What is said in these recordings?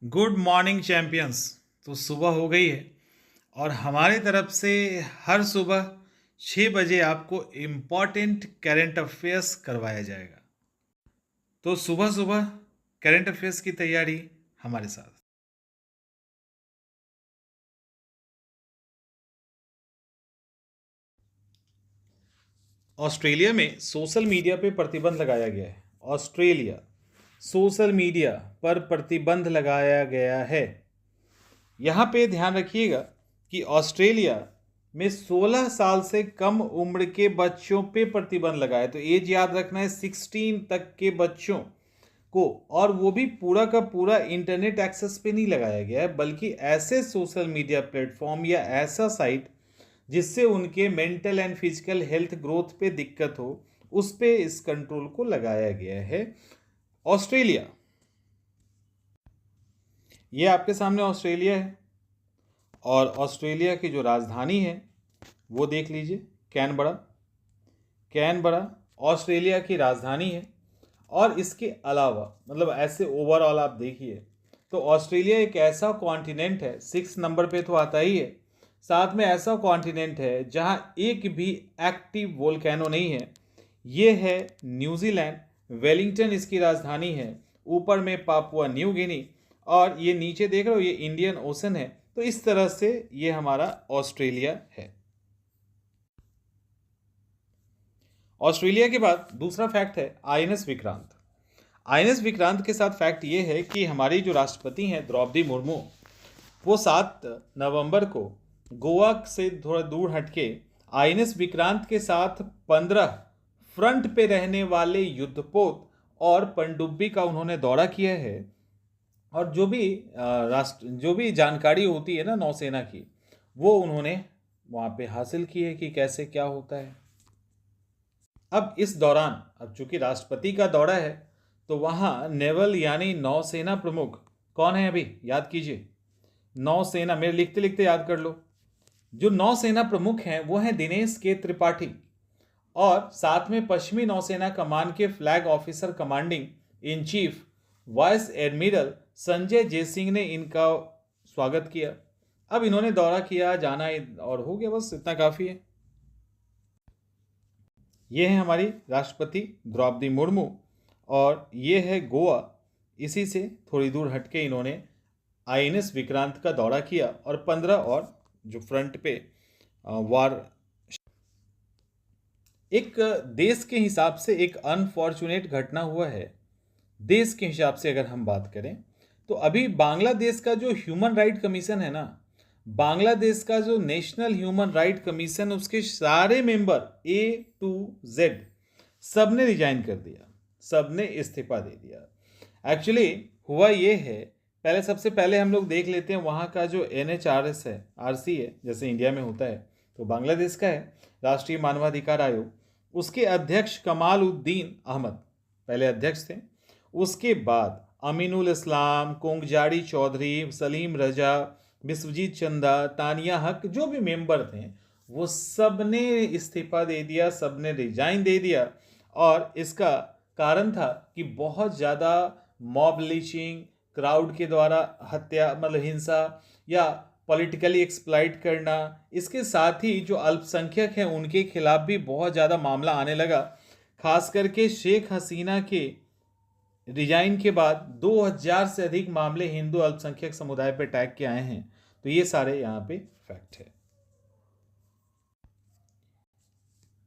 Good morning champions. तो सुबह हो गई है और हमारी तरफ से हर सुबह 6 बजे आपको इम्पॉर्टेंट करंट अफेयर्स करवाया जाएगा। तो सुबह सुबह करंट अफेयर्स की तैयारी हमारे साथ। ऑस्ट्रेलिया में सोशल मीडिया पे प्रतिबंध लगाया गया है। ऑस्ट्रेलिया सोशल मीडिया पर प्रतिबंध लगाया गया है। यहाँ पे ध्यान रखिएगा कि ऑस्ट्रेलिया में 16 साल से कम उम्र के बच्चों पे प्रतिबंध लगा है। तो एज याद रखना है 16 तक के बच्चों को, और वो भी पूरा का पूरा इंटरनेट एक्सेस पे नहीं लगाया गया है, बल्कि ऐसे सोशल मीडिया प्लेटफॉर्म या ऐसा साइट जिससे उनके mental and physical health growth पे दिक्कत हो, उस पे इस कंट्रोल को लगाया गया है। ऑस्ट्रेलिया, ये आपके सामने ऑस्ट्रेलिया है और ऑस्ट्रेलिया की जो राजधानी है वो देख लीजिए, कैनबरा। कैनबरा ऑस्ट्रेलिया की राजधानी है। और इसके अलावा मतलब ऐसे ओवरऑल आप देखिए तो ऑस्ट्रेलिया एक ऐसा कॉन्टिनेंट है, 6 नंबर पे तो आता ही है, साथ में ऐसा कॉन्टिनेंट है जहां एक भी एक्टिव वोल्केनो नहीं है। ये है न्यूजीलैंड। वेलिंगटन इसकी राजधानी है। ऊपर में पापुआ न्यू गिनी और ये नीचे देख रहे हो, ये इंडियन ओशन है। तो इस तरह से ये हमारा ऑस्ट्रेलिया है। ऑस्ट्रेलिया के बाद दूसरा फैक्ट है आईएनएस विक्रांत। आईएनएस विक्रांत के साथ फैक्ट ये है कि हमारी जो राष्ट्रपति हैं द्रौपदी मुर्मू, वो 7 नवंबर को गोवा से थोड़ा दूर हटके आईएनएस विक्रांत के साथ 15 फ्रंट पे रहने वाले युद्धपोत और पनडुब्बी का उन्होंने दौरा किया है। और जो भी जानकारी होती है ना नौसेना की, वो उन्होंने वहाँ पे हासिल की है कि कैसे क्या होता है। अब इस दौरान, अब चूंकि राष्ट्रपति का दौरा है, तो वहाँ नेवल यानी नौसेना प्रमुख कौन है, अभी याद कीजिए। नौसेना, मेरे लिखते लिखते याद कर लो। जो नौसेना प्रमुख हैं वो हैं दिनेश के त्रिपाठी, और साथ में पश्चिमी नौसेना कमान के flag officer commanding in chief vice admiral Sanjay Jaisingh ने इनका स्वागत किया। अब इन्होंने दौरा किया, जाना और हो गया, बस इतना काफ़ी है। ये है हमारी राष्ट्रपति द्रौपदी मुर्मू और ये है गोवा। इसी से थोड़ी दूर हटके इन्होंने आईएनएस विक्रांत का दौरा किया और 15 और जो फ्रंट पे वार। एक देश के हिसाब से एक अनफॉर्चुनेट घटना हुआ है। देश के हिसाब से अगर हम बात करें तो अभी बांग्लादेश का जो ह्यूमन राइट कमीशन है ना, बांग्लादेश का जो नेशनल ह्यूमन राइट कमीशन, उसके सारे मेंबर A to Z सबने रिजाइन कर दिया, सबने इस्तीफा दे दिया। एक्चुअली हुआ ये है, पहले सबसे पहले हम लोग देख लेते हैं वहाँ का जो NHRS है, RC है, जैसे इंडिया में होता है, तो बांग्लादेश का है राष्ट्रीय मानवाधिकार आयोग। उसके अध्यक्ष कमाल उद्दीन अहमद पहले अध्यक्ष थे। उसके बाद अमीनुल इस्लाम, कोंगजाड़ी चौधरी, सलीम रजा, विश्वजीत चंदा, तानिया हक, जो भी मेंबर थे वो सब ने इस्तीफा दे दिया, सब ने रिजाइन दे दिया। और इसका कारण था कि बहुत ज़्यादा मॉब लिचिंग, क्राउड के द्वारा हत्या मतलब हिंसा या पॉलिटिकली एक्सप्लॉइट करना, इसके साथ ही जो अल्पसंख्यक हैं उनके खिलाफ भी बहुत ज़्यादा मामला आने लगा। खास करके शेख हसीना के रिजाइन के बाद 2000 से अधिक मामले हिंदू अल्पसंख्यक समुदाय पर टैग के आए हैं। तो ये सारे यहाँ पे फैक्ट है।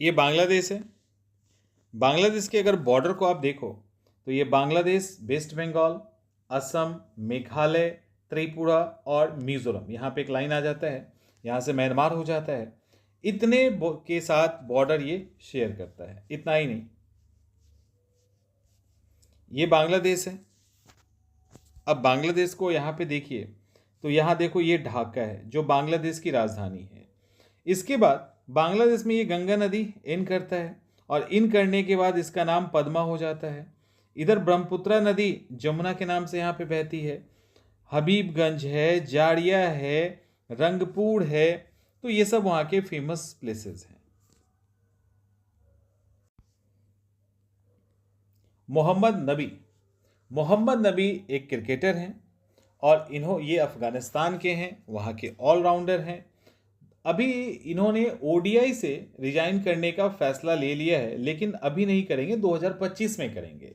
ये बांग्लादेश है। बांग्लादेश के अगर बॉर्डर को आप देखो तो ये बांग्लादेश, वेस्ट बंगाल, असम, मेघालय, त्रिपुरा और मिजोरम, यहाँ पे एक लाइन आ जाता है, यहाँ से म्यांमार हो जाता है। इतने के साथ बॉर्डर ये शेयर करता है। इतना ही नहीं, ये बांग्लादेश है। अब बांग्लादेश को यहाँ पे देखिए तो यहाँ देखो ये ढाका है जो बांग्लादेश की राजधानी है। इसके बाद बांग्लादेश में ये गंगा नदी इन करता है और इन करने के बाद इसका नाम पद्मा हो जाता है। इधर ब्रह्मपुत्रा नदी जमुना के नाम से यहाँ पे बहती है। हबीबगंज है, जाड़िया है, रंगपुर है। तो ये सब वहाँ के फेमस प्लेसेस हैं। मोहम्मद नबी, मोहम्मद नबी एक क्रिकेटर हैं और ये अफगानिस्तान के हैं, वहाँ के ऑलराउंडर हैं। अभी इन्होंने ओडीआई से रिजाइन करने का फैसला ले लिया है, लेकिन अभी नहीं करेंगे, 2025 में करेंगे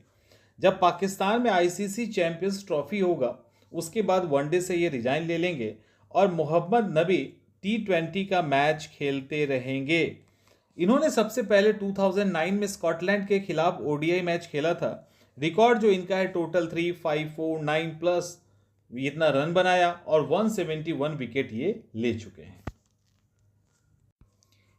जब पाकिस्तान में आईसीसी चैंपियंस ट्रॉफी होगा। उसके बाद वनडे से ये रिजाइन ले लेंगे और मोहम्मद नबी T20 का मैच खेलते रहेंगे। इन्होंने सबसे पहले 2009 में स्कॉटलैंड के खिलाफ ओडीआई मैच खेला था। रिकॉर्ड जो इनका है टोटल 3,549+ इतना रन बनाया और 171 विकेट ये ले चुके हैं।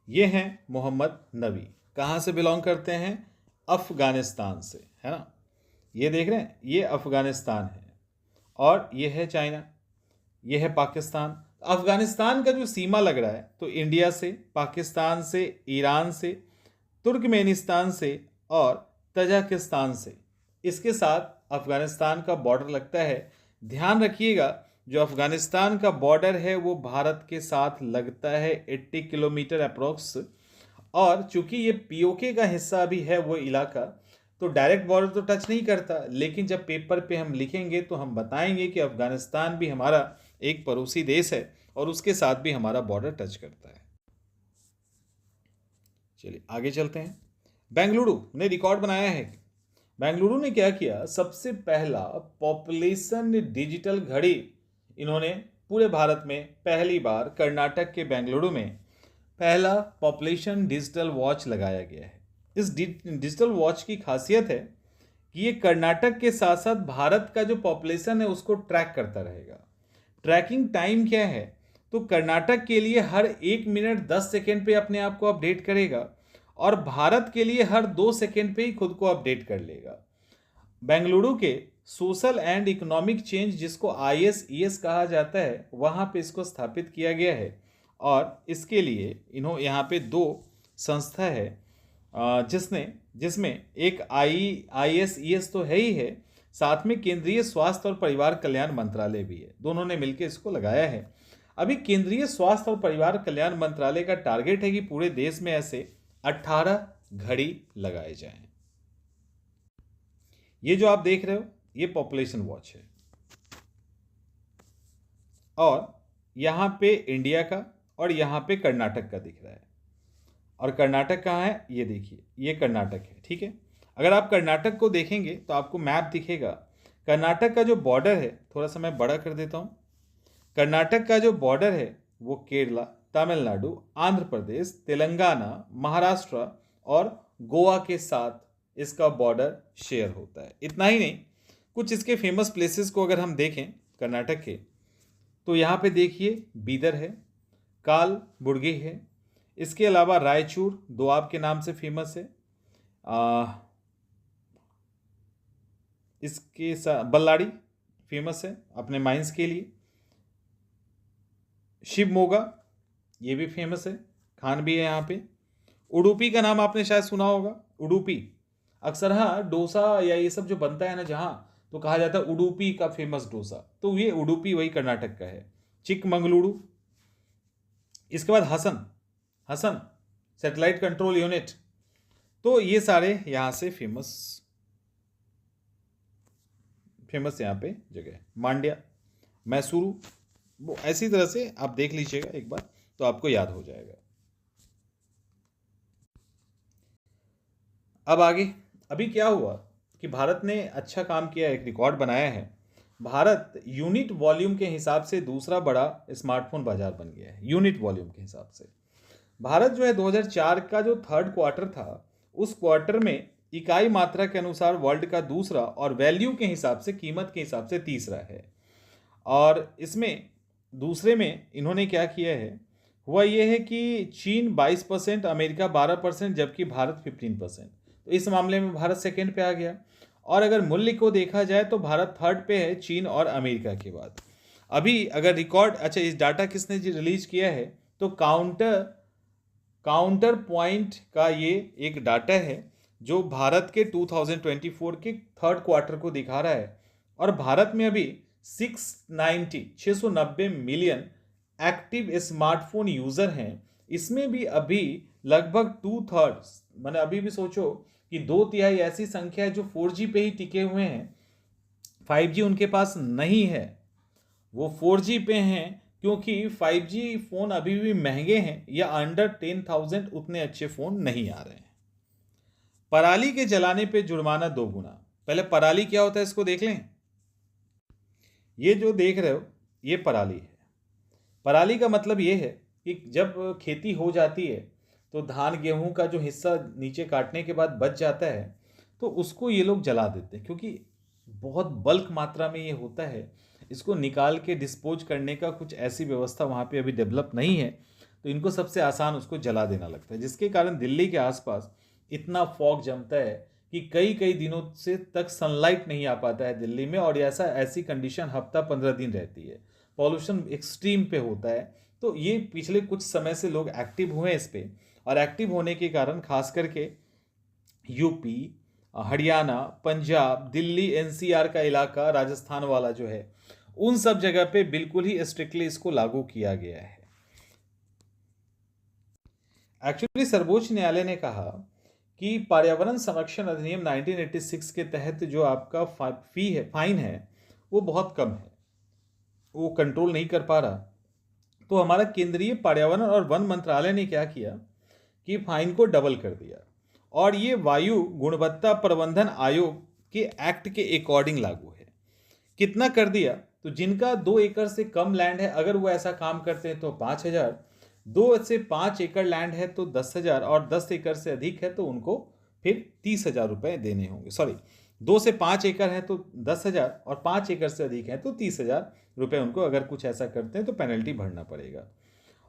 ये हैं मोहम्मद नबी। कहाँ से बिलोंग करते हैं? अफगानिस्तान से, है ना। ये देख रहे हैं, ये अफगानिस्तान है और ये है चाइना, ये है पाकिस्तान। अफगानिस्तान का जो सीमा लग रहा है तो इंडिया से, पाकिस्तान से, ईरान से, तुर्कमेनिस्तान से और तजाकिस्तान से, इसके साथ अफगानिस्तान का बॉर्डर लगता है। ध्यान रखिएगा, जो अफगानिस्तान का बॉर्डर है वो भारत के साथ लगता है 80 किलोमीटर अप्रोक्स। और चूंकि ये पीओके का हिस्सा भी है वो इलाका, तो डायरेक्ट बॉर्डर तो टच नहीं करता, लेकिन जब पेपर पे हम लिखेंगे तो हम बताएंगे कि अफगानिस्तान भी हमारा एक पड़ोसी देश है और उसके साथ भी हमारा बॉर्डर टच करता है। चलिए आगे चलते हैं। बेंगलुरु ने रिकॉर्ड बनाया है। बेंगलुरु ने क्या किया? सबसे पहला पॉपुलेशन डिजिटल घड़ी इन्होंने पूरे भारत में पहली बार कर्नाटक के बेंगलुरु में पहला पॉपुलेशन डिजिटल वॉच लगाया गया है। इस डिजिटल वॉच की खासियत है कि ये कर्नाटक के साथ साथ भारत का जो पॉपुलेशन है उसको ट्रैक करता रहेगा। ट्रैकिंग टाइम क्या है? तो कर्नाटक के लिए हर 1 मिनट 10 सेकेंड पे अपने आप को अपडेट करेगा और भारत के लिए हर 2 सेकेंड पे ही खुद को अपडेट कर लेगा। बेंगलुरु के सोशल एंड इकोनॉमिक चेंज, जिसको ISES कहा जाता है, वहाँ पे इसको स्थापित किया गया है। और इसके लिए यहाँ पे 2 संस्था है जिसमें एक ISES तो है ही है, साथ में केंद्रीय स्वास्थ्य और परिवार कल्याण मंत्रालय भी है। दोनों ने मिलकर इसको लगाया है। अभी केंद्रीय स्वास्थ्य और परिवार कल्याण मंत्रालय का टारगेट है कि पूरे देश में ऐसे 18 घड़ी लगाए जाएं। ये जो आप देख रहे हो ये पॉपुलेशन वॉच है और यहाँ पे इंडिया का और यहाँ पे कर्नाटक का दिख रहा है। और कर्नाटक कहाँ है? ये देखिए, ये कर्नाटक है, ठीक है। अगर आप कर्नाटक को देखेंगे तो आपको मैप दिखेगा। कर्नाटक का जो बॉर्डर है, थोड़ा सा मैं बड़ा कर देता हूँ। कर्नाटक का जो बॉर्डर है वो केरला, तमिलनाडु, आंध्र प्रदेश, तेलंगाना, महाराष्ट्र और गोवा के साथ इसका बॉर्डर शेयर होता है। इतना ही नहीं, कुछ इसके फेमस प्लेसेस को अगर हम देखें कर्नाटक के, तो यहाँ पे देखिए बीदर है, कालबुर्गी है, इसके अलावा रायचूर दोआब के नाम से फेमस है, इसके साथ बल्लाड़ी फेमस है अपने माइंस के लिए, शिवमोगा ये भी फेमस है, खान भी है यहाँ पे। उडुपी का नाम आपने शायद सुना होगा। उडुपी अक्सर, हाँ, डोसा या ये सब जो बनता है ना जहाँ, तो कहा जाता है उडुपी का फेमस डोसा, तो ये उडुपी वही कर्नाटक का है। चिकमंगलुरु, इसके बाद हसन सैटेलाइट कंट्रोल यूनिट, तो ये सारे यहाँ से फेमस यहाँ पे जगह। मांड्या, मैसूरू, वो ऐसी तरह से आप देख लीजिएगा एक बार तो आपको याद हो जाएगा। अब आगे, अभी क्या हुआ कि भारत ने अच्छा काम किया, एक रिकॉर्ड बनाया है। भारत यूनिट वॉल्यूम के हिसाब से दूसरा बड़ा स्मार्टफोन बाजार बन गया है। यूनिट वॉल्यूम के हिसाब से भारत जो है 2004 का जो थर्ड क्वार्टर था, उस क्वार्टर में इकाई मात्रा के अनुसार वर्ल्ड का दूसरा और वैल्यू के हिसाब से, कीमत के हिसाब से तीसरा है। और इसमें दूसरे में इन्होंने क्या किया है, हुआ ये है कि चीन 22%, अमेरिका 12%, जबकि भारत 15%। तो इस मामले में भारत सेकेंड पे आ गया। और अगर मूल्य को देखा जाए तो भारत थर्ड पे है, चीन और अमेरिका के बाद। अभी अगर रिकॉर्ड, अच्छा, इस डाटा किसने रिलीज किया है? तो काउंटर पॉइंट का ये एक डाटा है जो भारत के 2024 के थर्ड क्वार्टर को दिखा रहा है। और भारत में अभी 690 मिलियन एक्टिव स्मार्टफोन यूजर हैं। इसमें भी अभी लगभग 2/3, मैंने अभी भी सोचो कि 2/3 ऐसी संख्या है जो 4G पे ही टिके हुए हैं, 5G उनके पास नहीं है। वो 4G पे हैं, क्योंकि 5G फ़ोन अभी भी महंगे हैं या अंडर 10,000 उतने अच्छे फ़ोन नहीं आ रहे हैं। पराली के जलाने पे जुर्माना 2 गुना। पहले पराली क्या होता है इसको देख लें। ये जो देख रहे हो ये पराली है। पराली का मतलब ये है कि जब खेती हो जाती है तो धान गेहूं का जो हिस्सा नीचे काटने के बाद बच जाता है तो उसको ये लोग जला देते हैं, क्योंकि बहुत बल्क मात्रा में ये होता है। इसको निकाल के डिस्पोज करने का कुछ ऐसी व्यवस्था वहाँ पे अभी डेवलप नहीं है, तो इनको सबसे आसान उसको जला देना लगता है, जिसके कारण दिल्ली के आसपास इतना फॉग जमता है कि कई कई दिनों से तक सनलाइट नहीं आ पाता है दिल्ली में, और ऐसी कंडीशन हफ्ता 15 दिन रहती है। पॉल्यूशन एक्सट्रीम पे होता है। तो ये पिछले कुछ समय से लोग एक्टिव हुए हैं इस पे, और एक्टिव होने के कारण खास करके यूपी, हरियाणा, पंजाब, दिल्ली, एनसीआर का इलाका, राजस्थान वाला जो है, उन सब जगह पे बिल्कुल ही स्ट्रिक्टली इसको लागू किया गया है। एक्चुअली सर्वोच्च न्यायालय ने कहा कि पर्यावरण संरक्षण अधिनियम 1986 के तहत जो आपका फाइन है वो बहुत कम है, वो कंट्रोल नहीं कर पा रहा। तो हमारा केंद्रीय पर्यावरण और वन मंत्रालय ने क्या किया कि फाइन को डबल कर दिया, और ये वायु गुणवत्ता प्रबंधन आयोग के एक्ट के अकॉर्डिंग लागू है। कितना कर दिया, तो जिनका 2 एकड़ से कम लैंड है अगर वो ऐसा काम करते हैं तो 5,000, 2 से 5 एकड़ लैंड है तो 10,000, और 10 एकड़ से अधिक है तो उनको फिर 30,000 रुपये देने होंगे। सॉरी, 2 से 5 एकड़ है तो 10,000, और 5 एकड़ से अधिक है तो 30,000 रुपये उनको अगर कुछ ऐसा करते हैं तो पेनल्टी भरना पड़ेगा।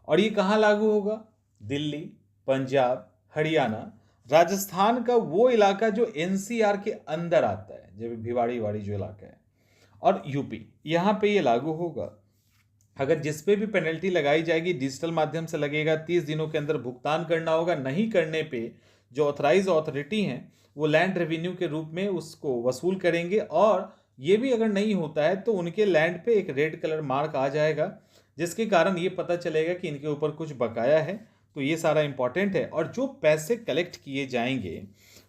और ये कहाँ लागू होगा? दिल्ली, पंजाब, हरियाणा, राजस्थान का वो इलाका जो एनसीआर के अंदर आता है, जब भिवाड़ी वाड़ी जो इलाका है, और यूपी, यहाँ पे ये लागू होगा। अगर जिस पे भी पेनल्टी लगाई जाएगी डिजिटल माध्यम से लगेगा, 30 दिनों के अंदर भुगतान करना होगा। नहीं करने पे जो ऑथराइज अथॉरिटी हैं वो लैंड रेवेन्यू के रूप में उसको वसूल करेंगे, और ये भी अगर नहीं होता है तो उनके लैंड पे एक रेड कलर मार्क आ जाएगा, जिसके कारण ये पता चलेगा कि इनके ऊपर कुछ बकाया है। तो ये सारा इंपॉर्टेंट है। और जो पैसे कलेक्ट किए जाएंगे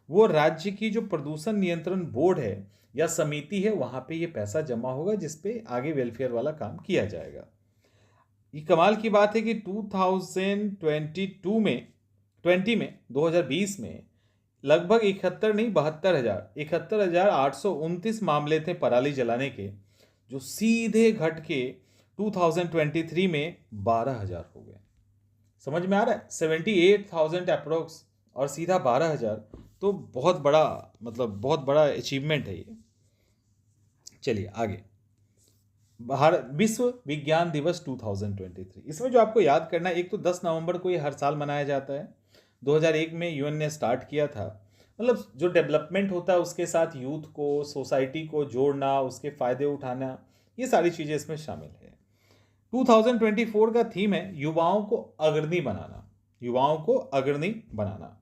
वो राज्य की जो प्रदूषण नियंत्रण बोर्ड है या समिति है, वहाँ पे ये पैसा जमा होगा, जिसपे आगे वेलफेयर वाला काम किया जाएगा। ये कमाल की बात है कि 2020 में लगभग 71,829 मामले थे पराली जलाने के, जो सीधे घट के 2023 में 12,000 हो गए। समझ में आ रहा है? 78,000 अप्रोक्स और सीधा 12,000, तो बहुत बड़ा, मतलब बहुत बड़ा अचीवमेंट है ये। चलिए आगे। विश्व विज्ञान दिवस 2023, इसमें जो आपको याद करना है, एक तो 10 नवंबर को ये हर साल मनाया जाता है। 2001 में यूएन ने स्टार्ट किया था। मतलब जो डेवलपमेंट होता है उसके साथ यूथ को, सोसाइटी को जोड़ना, उसके फायदे उठाना, ये सारी चीज़ें इसमें शामिल है। 2024 का थीम है युवाओं को अग्रणी बनाना, युवाओं को अग्रणी बनाना।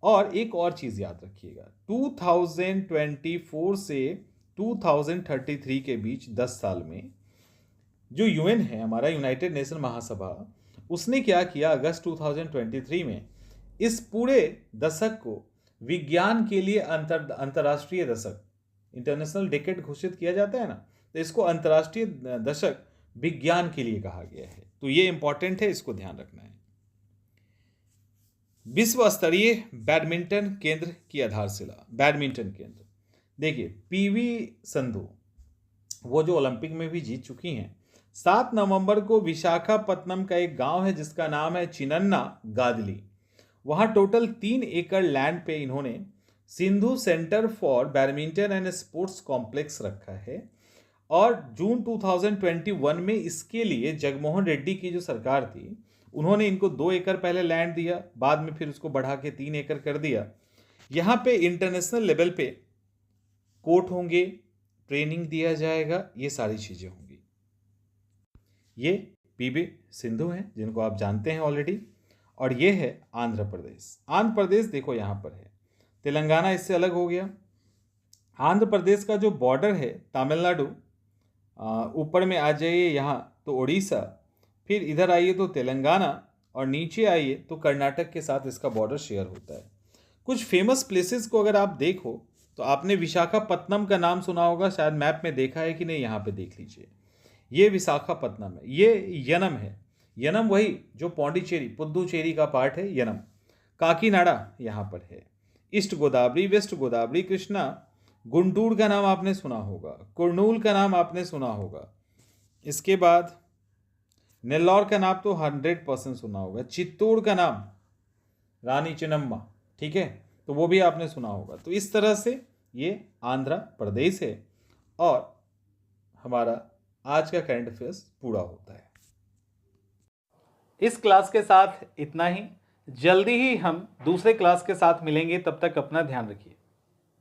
और एक और चीज़ याद रखिएगा, 2024 से 2033 के बीच 10 साल में जो यूएन है, हमारा यूनाइटेड नेशन महासभा, उसने क्या किया, अगस्त 2023 में इस पूरे दशक को विज्ञान के लिए अंतर्राष्ट्रीय दशक, इंटरनेशनल डेकेड घोषित किया जाता है ना, तो इसको अंतर्राष्ट्रीय दशक विज्ञान के लिए कहा गया है। तो ये इंपॉर्टेंट है, इसको ध्यान रखना है। विश्व स्तरीय बैडमिंटन केंद्र की आधारशिला। बैडमिंटन केंद्र, देखिए पीवी संधू, वो जो ओलंपिक में भी जीत चुकी हैं। 7 नवंबर को विशाखापत्तनम का एक गांव है जिसका नाम है चिन्नन्ना गादली, वहां टोटल 3 एकड़ लैंड पे इन्होंने Sindhu centre for badminton and sports complex रखा है। और जून 2021 में इसके लिए जगमोहन रेड्डी की जो सरकार थी, उन्होंने इनको 2 एकड़ पहले लैंड दिया, बाद में फिर उसको बढ़ा के 3 एकड़ कर दिया। यहाँ पे इंटरनेशनल लेवल पे कोर्ट होंगे, ट्रेनिंग दिया जाएगा, ये सारी चीज़ें होंगी। ये पीवी सिंधु हैं जिनको आप जानते हैं ऑलरेडी। और ये है आंध्र प्रदेश। आंध्र प्रदेश देखो यहाँ पर है, तेलंगाना इससे अलग हो गया। आंध्र प्रदेश का जो बॉर्डर है तमिलनाडु, ऊपर में आ जाइए यहाँ तो उड़ीसा, फिर इधर आइए तो तेलंगाना, और नीचे आइए तो कर्नाटक के साथ इसका बॉर्डर शेयर होता है। कुछ फेमस प्लेसेस को अगर आप देखो तो आपने विशाखापत्तनम का नाम सुना होगा, शायद मैप में देखा है कि नहीं, यहाँ पे देख लीजिए। ये विशाखापत्तनम है, ये यनम है। यनम वही जो पौंडीचेरी पुदुचेरी का पार्ट है, यनम। काकीनाडा यहाँ पर है। ईस्ट गोदावरी, वेस्ट गोदावरी, कृष्णा, गुंटूर का नाम आपने सुना होगा, कुर्नूल का नाम आपने सुना होगा। इसके बाद नेल्लौर का नाम तो 100% सुना होगा। चित्तौड़ का नाम रानी चिन्नम्मा, ठीक है, तो वो भी आपने सुना होगा। तो इस तरह से ये आंध्र प्रदेश है और हमारा आज का करंट अफेयर्स पूरा होता है। इस क्लास के साथ इतना ही। जल्दी ही हम दूसरे क्लास के साथ मिलेंगे, तब तक अपना ध्यान रखिए।